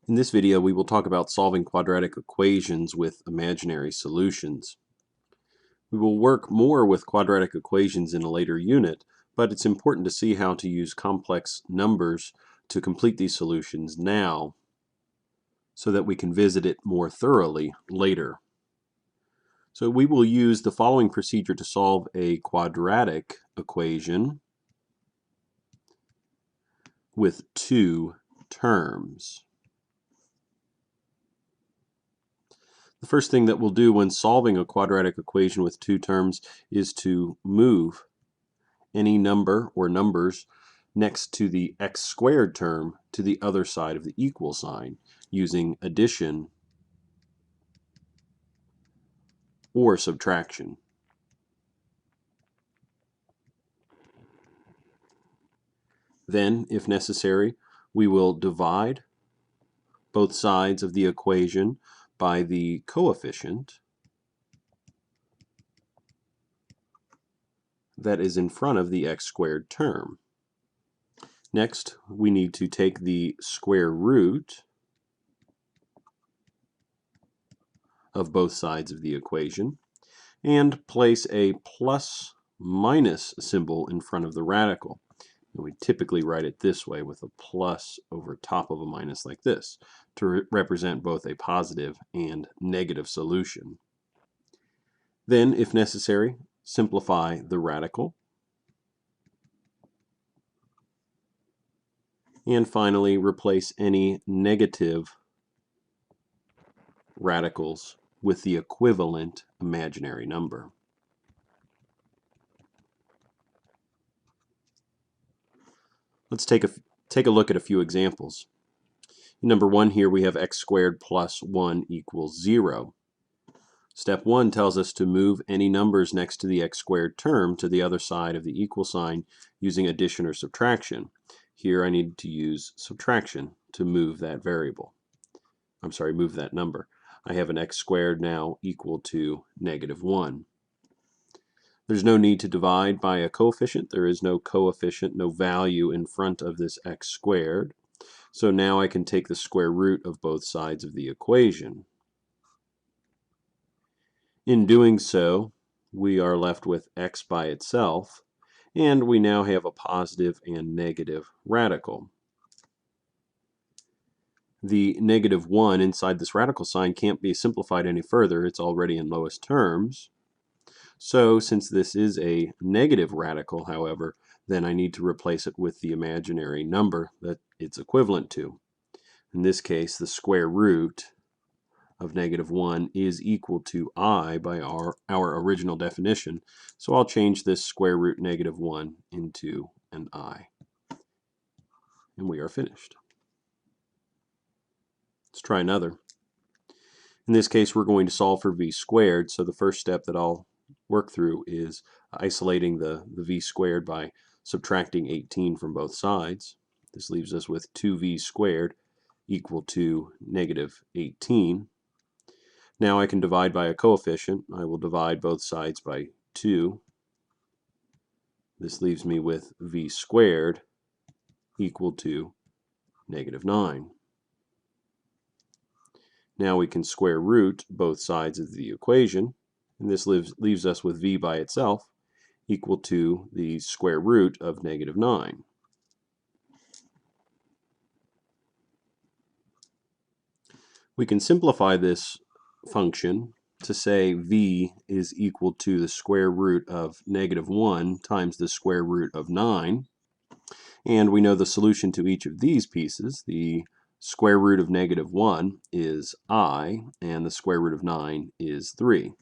In this video, we will talk about solving quadratic equations with imaginary solutions. We will work more with quadratic equations in a later unit, but it's important to see how to use complex numbers to complete these solutions now so that we can visit it more thoroughly later. So we will use the following procedure to solve a quadratic equation with two terms. The first thing that we'll do when solving a quadratic equation with two terms is to move any number or numbers next to the x squared term to the other side of the equal sign using addition or subtraction. Then, if necessary, we will divide both sides of the equation by the coefficient that is in front of the x squared term. Next, we need to take the square root of both sides of the equation and place a plus minus symbol in front of the radical. And we typically write it this way with a plus over top of a minus like this to represent both a positive and negative solution. Then, if necessary, simplify the radical. And finally, replace any negative radicals with the equivalent imaginary number. Let's take a look at a few examples. Number one, here we have x squared plus 1 equals 0. Step 1 tells us to move any numbers next to the x squared term to the other side of the equal sign using addition or subtraction. Here I need to use subtraction to move that variable. Move that number. I have an x squared now equal to -1. There's no need to divide by a coefficient. There is no coefficient, no value in front of this x squared. So now I can take the square root of both sides of the equation. In doing so, we are left with x by itself, and we now have a positive and negative radical. The -1 inside this radical sign can't be simplified any further. It's already in lowest terms. So since this is a negative radical, however, then I need to replace it with the imaginary number that it's equivalent to. In this case, the square root of -1 is equal to I by our original definition. So I'll change this square root -1 into an I. And we are finished. Let's try another. In this case, we're going to solve for v squared. So the first step that I'll work through is isolating the v squared by subtracting 18 from both sides. This leaves us with 2v squared equal to -18. Now I can divide by a coefficient. I will divide both sides by 2. This leaves me with v squared equal to -9. Now we can square root both sides of the equation, and this leaves us with v by itself equal to the square root of -9. We can simplify this function to say v is equal to the square root of -1 times the square root of 9. And we know the solution to each of these pieces. The square root of -1 is I, and the square root of 9 is 3.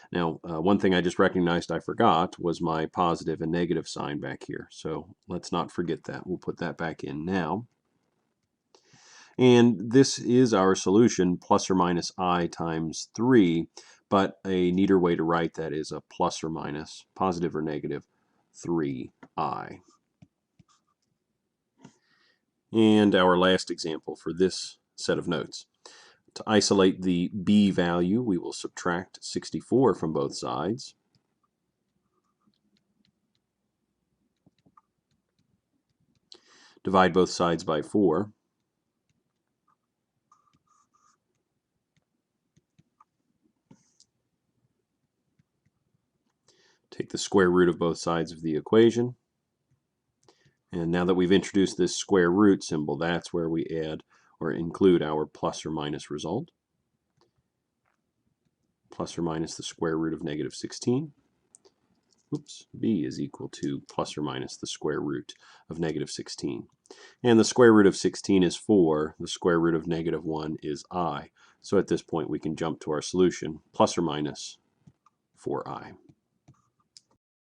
Now, one thing I just recognized I forgot was my positive and negative sign back here. So let's not forget that. We'll put that back in now. And this is our solution, plus or minus I times 3, but a neater way to write that is a plus or minus, positive or negative, 3I. And our last example for this set of notes. To isolate the b value, we will subtract 64 from both sides. Divide both sides by 4. Take the square root of both sides of the equation. And now that we've introduced this square root symbol, that's where we add or include our plus or minus result. Plus or minus the square root of negative 16. Oops, b is equal to plus or minus the square root of negative 16. And the square root of 16 is 4. The square root of negative 1 is I. So at this point we can jump to our solution, plus or minus 4i.